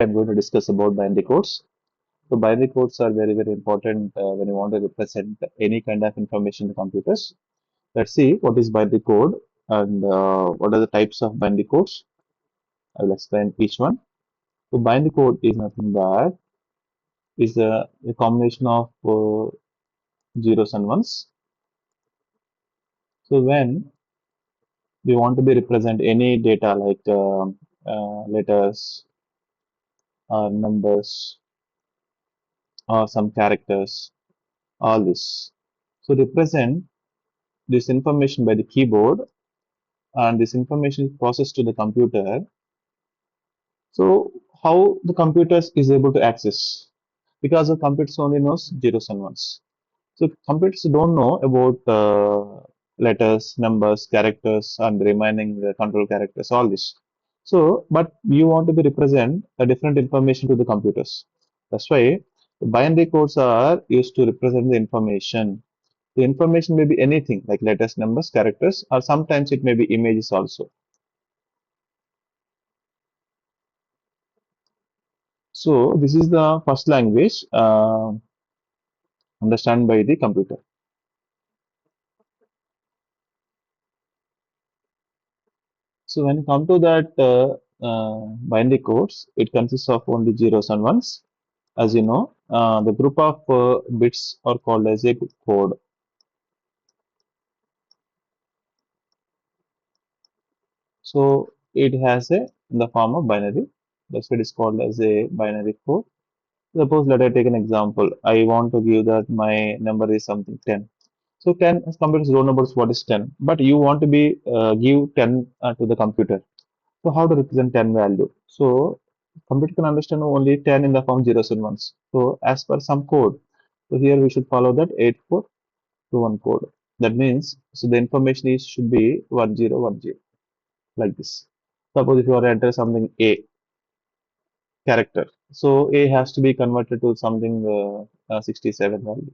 I'm going to discuss about binary codes. So binary codes are very, very important when you want to represent any kind of information in computers. Let's see what is binary code and what are the types of binary codes. I will explain each one. So binary code is nothing but is a combination of zeros and ones. So when we want to be represent any data like letters or numbers or some characters, all this. So represent this information by the keyboard and this information is processed to the computer. So how the computers is able to access? Because the computers only knows zeros and ones. So computers don't know about letters, numbers, characters, and remaining control characters, all this. So, but you want to be represent a different information to the computers. That's why the binary codes are used to represent the information. The information may be anything like letters, numbers, characters, or sometimes it may be images also. So this is the first language understand by the computer. So when you come to that binary codes, it consists of only zeros and ones. As you know, the group of bits are called as a code. So it has a in the form of binary. That's what is called as a binary code. Suppose let I take an example. I want to give that my number is something 10. So 10 as computers don't know about what is 10, but you want to be give 10 to the computer. So how to represent 10 value? So computer can understand only 10 in the form zeros and ones. So as per some code, so here we should follow that 8421 code. That means so the information is should be 1010 like this. Suppose if you are to enter something A character, so A has to be converted to something 67 value,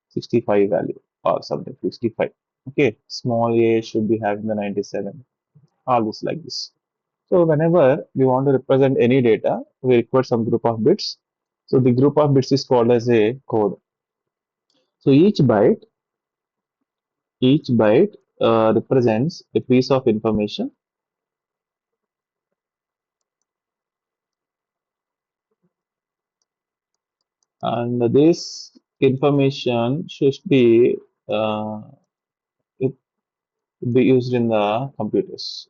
65 value or something 65. Okay, small A should be having the 97. All this like this. So whenever we want to represent any data, we require some group of bits. So the group of bits is called as a code. So each byte represents a piece of information, and this information should uh, it be used in the computers.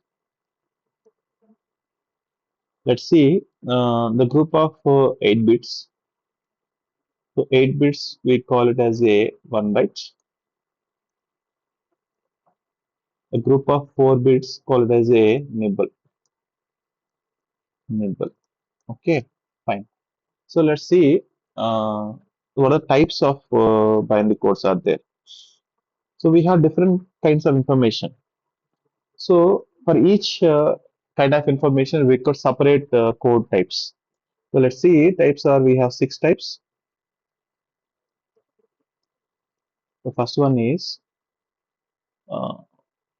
Let's see the group of 8 bits. So 8 bits we call it as a 1 byte. A group of 4 bits called as a nibble. Okay, fine. So let's see what are types of binary codes are there. So we have different kinds of information. So for each kind of information, we could separate code types. So let's see types are we have 6 types. The first one is uh,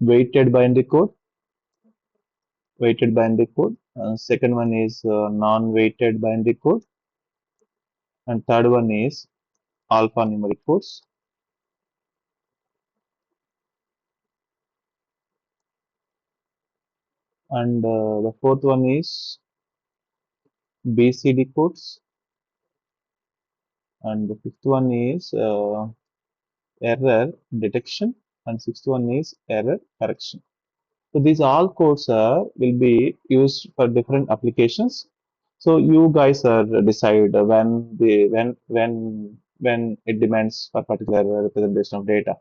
weighted binary code, weighted binary code. Second one is non-weighted binary code, and third one is alphanumeric codes. And the fourth one is BCD codes, and the fifth one is error detection, and sixth one is error correction. So these all codes will be used for different applications. So you guys are decide when it demands for particular representation of data.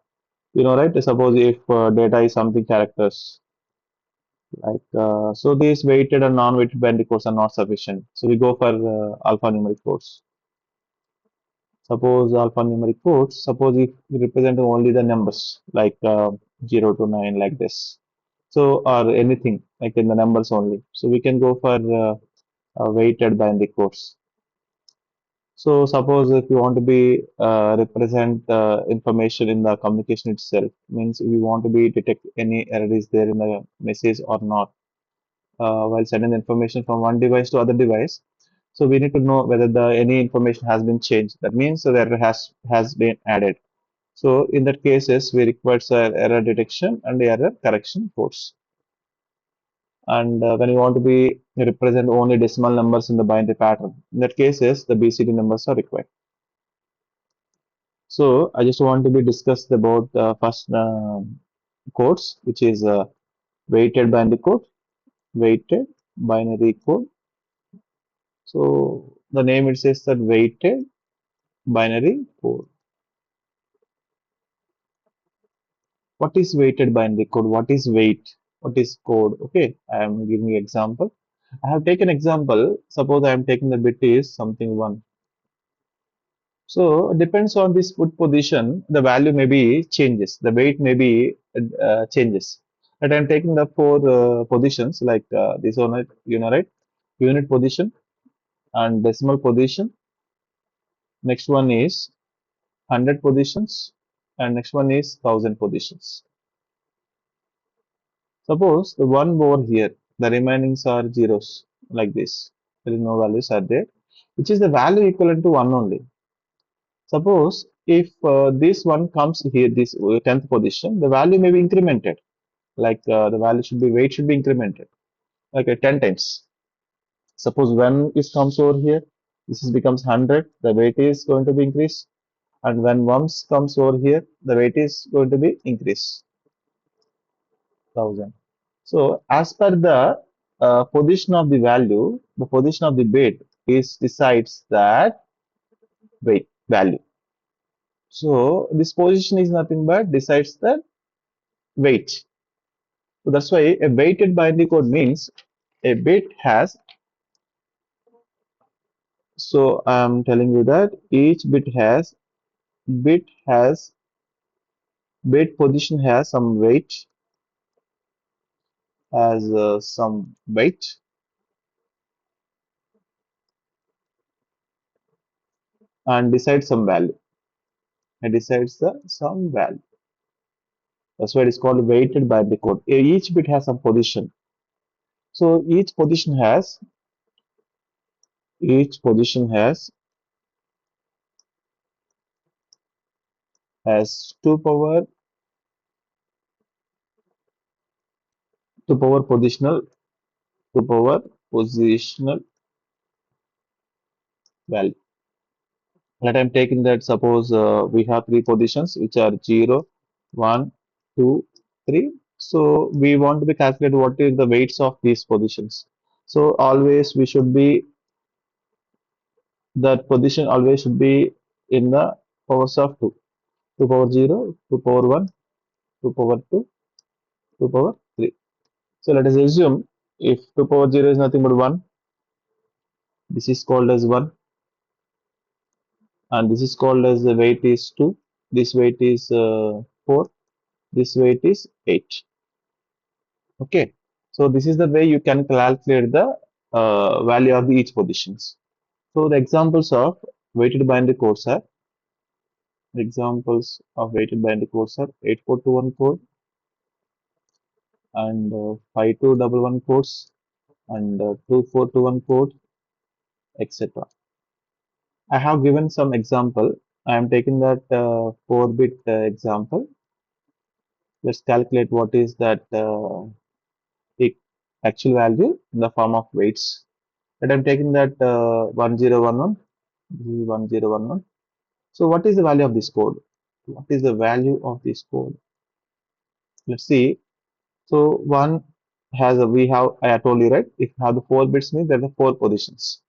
You know, right? Suppose if data is something characters like so, these weighted and non-weighted binary codes are not sufficient. So we go for alphanumeric codes. Suppose alphanumeric codes, suppose if we represent only the numbers like 0 to 9 like this. So, or anything like in the numbers only. So we can go for weighted binary codes. So suppose if you want to be represent information in the communication itself, means we want to be detect any error is there in the message or not. while sending the information from one device to other device. So we need to know whether the any information has been changed. That means the error has been added. So in that cases, we require error detection and error correction codes. And when you want to be represent only decimal numbers in the binary pattern, in that cases, the BCD numbers are required. So I just want to be discussed about the first codes, which is weighted binary code, weighted binary code. So the name it says that weighted binary code. What is weighted binary code? What is weight? What is code? Okay, I am giving you example. I have taken example. Suppose I am taking the bit is something one. So depends on this put position, the value may be changes. The weight may be changes. But I am taking the four positions like this one, right? Unit position and decimal position. Next one is 100 positions, and next one is 1000 positions. Suppose the one over here, the remainings are zeros like this. There is no values are there, which is the value equivalent to one only. Suppose if this one comes here, this 10th position, the value may be incremented. Like the value should be weight should be incremented, like 10 times. Suppose when it comes over here, this is becomes 100, the weight is going to be increased, and when ones comes over here, the weight is going to be increased 1000. So as per the position of the value, the position of the bit is decides that weight value. So this position is nothing but decides the weight. So that's why a weighted binary code means a bit has. So I'm telling you that each bit has bit position has some weight and decides some value. It decides the some value. That's why it is called weighted binary code. Each bit has some position. So each position has two power positional value. Let I'm taking that suppose we have three positions which are 0, 1, 2, 3. So we want to be calculate what is the weights of these positions. So always we should be that position always should be in the powers of 2. 2 power 0, 2 power 1, 2 power 2, 2 power 3. So let us assume if 2 power 0 is nothing but 1, this is called as 1, and this is called as the weight is 2, this weight is 4, this weight is 8. Okay, so this is the way you can calculate the value of the each positions. So the weighted binary codes are examples of weighted binary codes are 8421 code and 5211 codes and 2421 code, etc. I have given some example. I am taking that 4-bit example. Let's calculate what is that actual value in the form of weights. But I'm taking that 1011. This is 1011. So what is the value of this code? What is the value of this code? Let's see. So one has a we have I told you right. If you have the 4 bits means there are the 4 positions.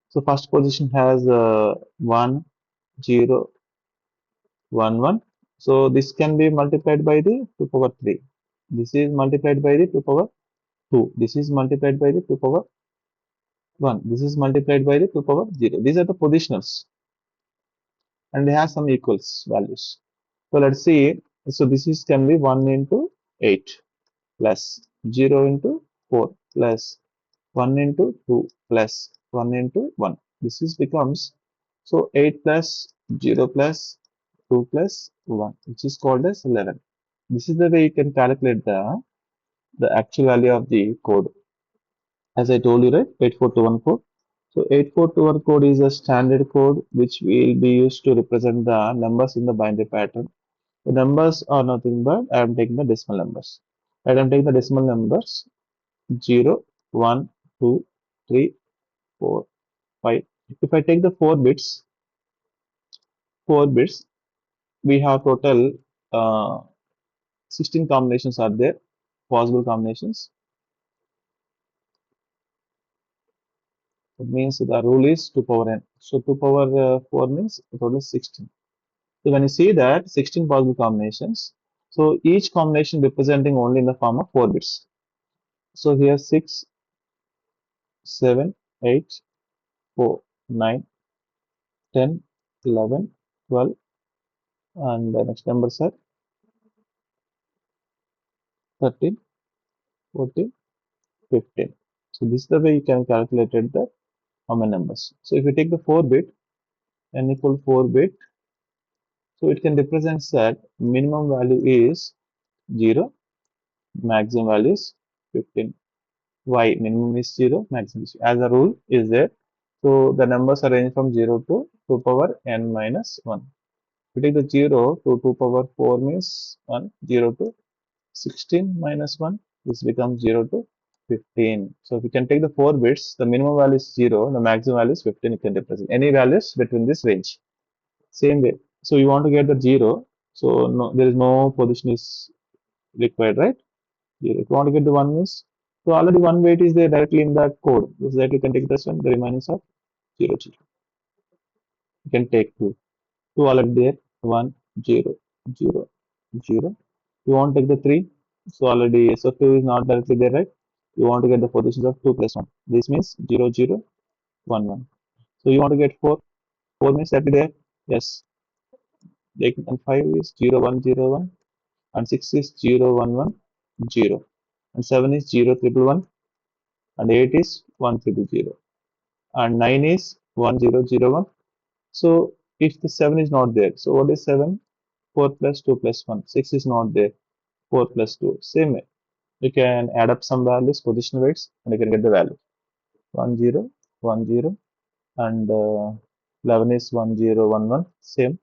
So first position has 1, 0, 1, 1. So this can be multiplied by the 2 power 3. This is multiplied by the 2 power 2. This is multiplied by the 2 power 1. This is multiplied by the 2 power 0. These are the positionals and they have some equals values. So let's see. So this is can be 1 into 8 plus 0 into 4 plus 1 into 2 plus 1 into 1. This is becomes so 8 plus 0 plus 2 plus 1, which is called as 11. This is the way you can calculate the actual value of the code. as I told you, right? 84211 code. So 84211 code is a standard code which will be used to represent the numbers in the binary pattern. The numbers are nothing but I am taking the decimal numbers. Right, I am taking the decimal numbers 0, 1, 2, 3, 4, 5. If I take the 4 bits, we have total uh, 16 combinations are there, possible combinations. It means the rule is 2 power n. So 2 power 4 means total 16. So when you see that 16 possible combinations, so each combination representing only in the form of 4 bits. So here 6, 7, 8, 4, 9, 10, 11, 12, and the next numbers are 13, 14, 15. So this is the way you can calculate the how many numbers. So if you take the 4 bit, n equal 4 bit, so it can represent that minimum value is 0, maximum value is 15. Why? Minimum is 0, maximum is 0. As a rule is there. So the numbers are range from 0 to 2 power n minus 1. If you take the 0 to 2 power 4 means 1, 0 to 16 minus 1, this becomes 0 to 15. So if you can take the 4 bits, the minimum value is 0, the maximum value is 15, you can represent any values between this range. Same way. So you want to get the 0, so no, there is no position is required, right? 0. If you want to get the 1 means, so already one weight is there directly in the code. So that you can take this one, the remaining are 0, 0. You can take 2. 2 already there, 1, 0, 0, 0. You want to take the 3, so already so 2 is not directly there, right? You want to get the positions of 2 plus 1. This means 0, 0, 1, 1. So you want to get 4. 4 means that there, yes. Like, and 5 is 0, 1, 0, 1. And 6 is 0, 1, 1, 0. And 7 is 0, 1, 1. And 8 is 1, 0. And 9 is 1, 0, 0, 1. So if the 7 is not there, so what is 7? 4 plus 2 plus 1. 6 is not there. 4 plus 2. Same way. You can add up some values, position weights, and you can get the value. 1, 0, 1, 0. And 11 is 1, 0, 1, 1. Same.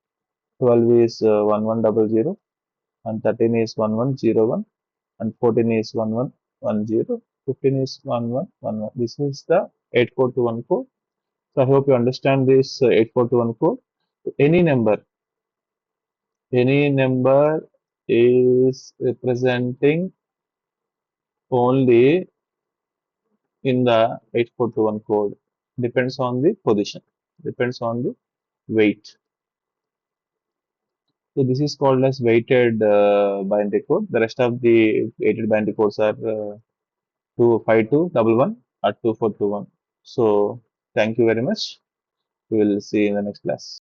12 is 1, 1, 0, 0. And 13 is 1, 1, 0, 1. And 14 is 1, 1, 1, 0. 15 is 1, 1, 1, 1. This is the 84211 code. So I hope you understand this 84211 code. Any number is representing only in the 84211 code. Depends on the position, depends on the weight. So this is called as weighted binary code. The rest of the weighted binary codes are 25211 or 2421. So thank you very much. We will see you in the next class.